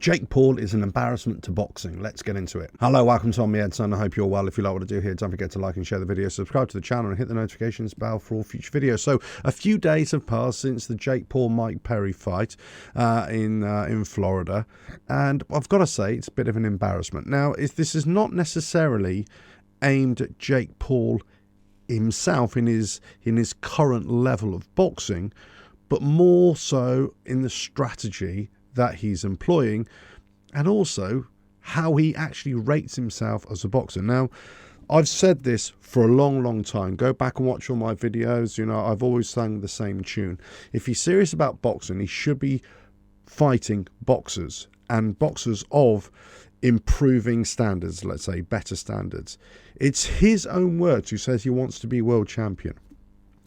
Jake Paul is an embarrassment to boxing. Let's get into it. Hello, welcome to On Me Edson. I hope you're well. If you like what I do here, don't forget to like and share the video, subscribe to the channel and hit the notifications bell for all future videos. So a few days have passed since the Jake Paul-Mike Perry fight in Florida, and I've got to say it's a bit of an embarrassment. Now, this is not necessarily aimed at Jake Paul himself in his current level of boxing, but more so in the strategy that he's employing, and also how he actually rates himself as a boxer. Now, I've said this for a long time. Go back and watch all my videos. You know, I've always sung the same tune. If he's serious about boxing, he should be fighting boxers, and boxers of improving standards, let's say better standards. It's his own words who says he wants to be world champion,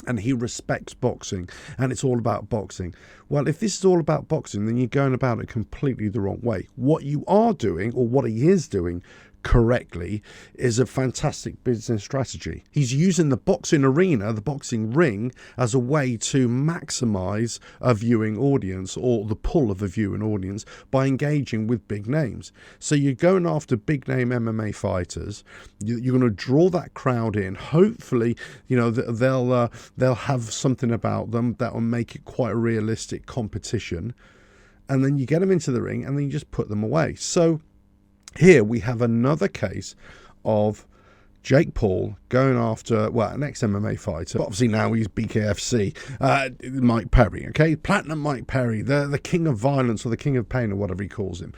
and he respects boxing, and it's all about boxing. Well, if this is all about boxing, then you're going about it completely the wrong way. What you are doing, or what he is doing correctly, is a fantastic business strategy. He's using the boxing arena, the boxing ring, as a way to maximize a viewing audience, or the pull of a viewing audience, by engaging with big names. So you're going after big name MMA fighters. You're going to draw that crowd in. Hopefully, you know, they'll have something about them that will make it quite a realistic competition, and then you get them into the ring, and then you just put them away. So here we have another case of Jake Paul going after, well, an ex-MMA fighter. Obviously now he's BKFC, Mike Perry, okay? Platinum Mike Perry, the king of violence, or the king of pain, or whatever he calls him.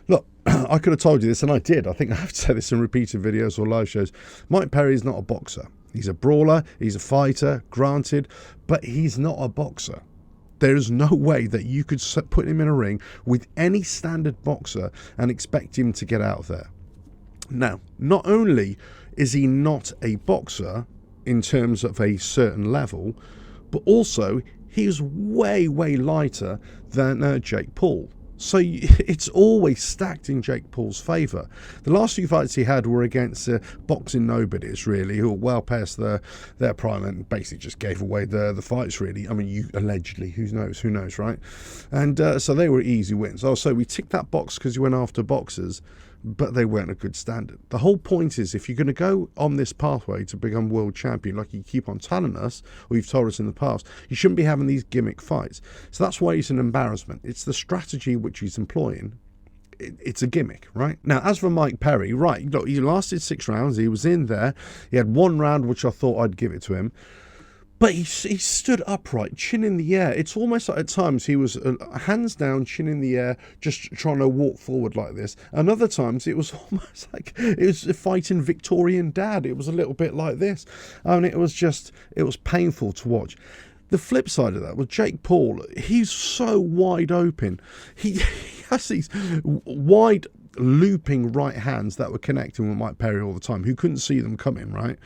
Look, I could have told you this, and I did. I think I have to say this in repeated videos or live shows. Mike Perry is not a boxer. He's a brawler, he's a fighter, granted, but he's not a boxer. There is no way that you could put him in a ring with any standard boxer and expect him to get out of there. Now, not only is he not a boxer in terms of a certain level, but also he is way lighter than Jake Paul. So it's always stacked in Jake Paul's favour. The last few fights he had were against boxing nobodies, really, who were well past their prime and basically just gave away the fights, really. I mean, you allegedly, who knows, right? And so they were easy wins. Oh, so we ticked that box because you went after boxers, but they weren't a good standard. The whole point is, if you're going to go on this pathway to become world champion, like you keep on telling us, or you've told us in the past, you shouldn't be having these gimmick fights. So that's why it's an embarrassment. It's the strategy which he's employing. It's a gimmick, right? Now, as for Mike Perry, right, look, he lasted 6 rounds. He was in there. He had 1 round, which I thought I'd give it to him. But he stood upright, chin in the air. It's almost like at times he was hands down, chin in the air, just trying to walk forward like this. And other times it was almost like it was fighting Victorian dad. It was a little bit like this. I mean, it was painful to watch. The flip side of that was Jake Paul. He's so wide open. He has these wide looping right hands that were connecting with Mike Perry all the time, who couldn't see them coming, right?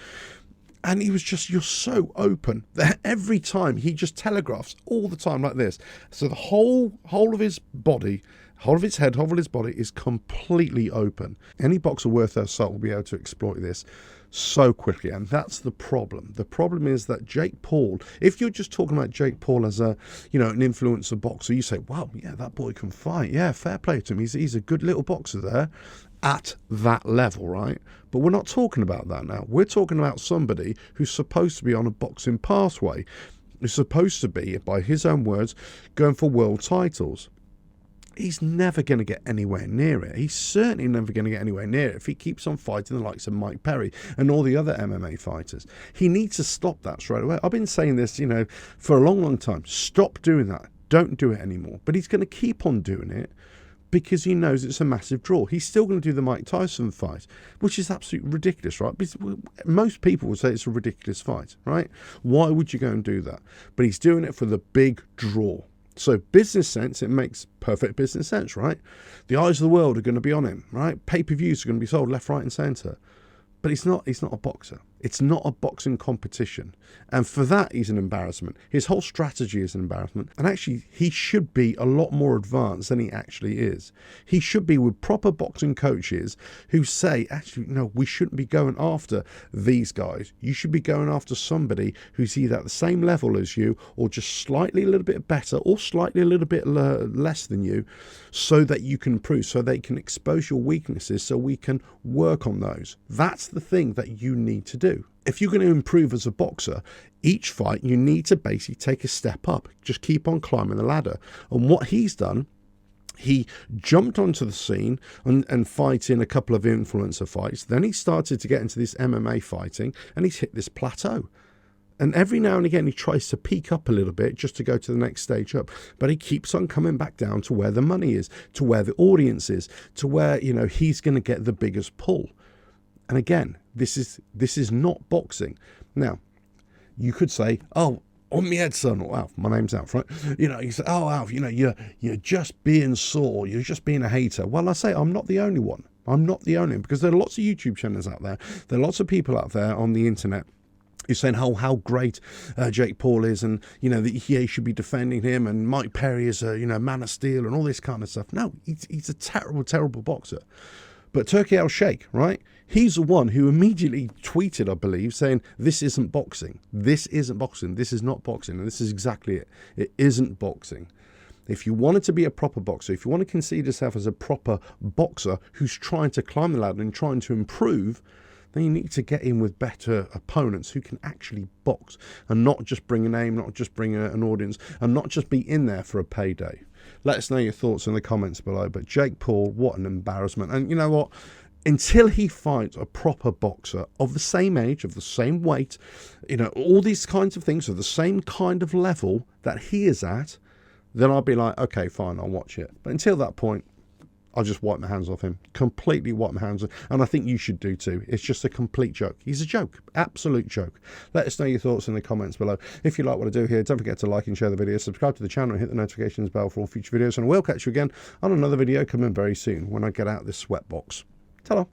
And he was just, you're so open that every time he just telegraphs all the time like this. So the whole of his body, whole of his head, whole of his body is completely open. Any boxer worth their salt will be able to exploit this so quickly, and that's the problem. The problem is that Jake Paul, if you're just talking about Jake Paul as a, you know, an influencer boxer, you say, wow, yeah, that boy can fight. Yeah, fair play to him. He's a good little boxer there at that level, right? But we're not talking about that now. We're talking about somebody who's supposed to be on a boxing pathway, who's supposed to be, by his own words, going for world titles. He's never going to get anywhere near it. He's certainly never going to get anywhere near it if he keeps on fighting the likes of Mike Perry and all the other MMA fighters. He needs to stop that straight away. I've been saying this, you know, for a long time. Stop doing that. Don't do it anymore. But he's going to keep on doing it because he knows it's a massive draw. He's still going to do the Mike Tyson fight, which is absolutely ridiculous, right? Because most people would say it's a ridiculous fight, right? Why would you go and do that? But he's doing it for the big draw. So business sense, it makes perfect business sense, right? The eyes of the world are going to be on him, right? Pay-per-views are going to be sold left, right, and centre. But he's not a boxer. It's not a boxing competition. And for that, he's an embarrassment. His whole strategy is an embarrassment. And actually, he should be a lot more advanced than he actually is. He should be with proper boxing coaches who say, actually, no, we shouldn't be going after these guys. You should be going after somebody who's either at the same level as you or just slightly a little bit better or slightly a little bit less than you, so that you can improve, so they can expose your weaknesses, so we can work on those. That's the thing that you need to do. If you're going to improve as a boxer, each fight you need to basically take a step up. Just keep on climbing the ladder. And what he's done, he jumped onto the scene and fighting a couple of influencer fights. Then he started to get into this MMA fighting, and he's hit this plateau. And every now and again, he tries to peak up a little bit just to go to the next stage up. But he keeps on coming back down to where the money is, to where the audience is, to where, you know, he's going to get the biggest pull. And again, this is not boxing. Now, you could say, oh, on my head, son, or Alf, my name's Alf, right? You know, you say, oh, Alf, you know, you're just being sore, you're just being a hater. Well, I say I'm not the only one. I'm not the only one, because there are lots of YouTube channels out there. There are lots of people out there on the internet who's saying, oh, how great Jake Paul is, and, you know, the EA should be defending him, and Mike Perry is a, you know, man of steel, and all this kind of stuff. No, he's a terrible, terrible boxer. But Turki Al-Sheikh, right? He's the one who immediately tweeted, I believe, saying, this isn't boxing. This isn't boxing. This is not boxing. And this is exactly it. It isn't boxing. If you wanted to be a proper boxer, if you want to conceive yourself as a proper boxer who's trying to climb the ladder and trying to improve, then you need to get in with better opponents who can actually box and not just bring a name, not just bring an audience, and not just be in there for a payday. Let us know your thoughts in the comments below. But Jake Paul, what an embarrassment. And you know what? Until he fights a proper boxer of the same age, of the same weight, you know, all these kinds of things, of the same kind of level that he is at, then I'll be like, okay, fine, I'll watch it. But until that point, I'll just wipe my hands off him. Completely wipe my hands off. And I think you should do too. It's just a complete joke. He's a joke. Absolute joke. Let us know your thoughts in the comments below. If you like what I do here, don't forget to like and share the video. Subscribe to the channel and hit the notifications bell for all future videos. And we'll catch you again on another video coming very soon when I get out this sweat box. Ta-da.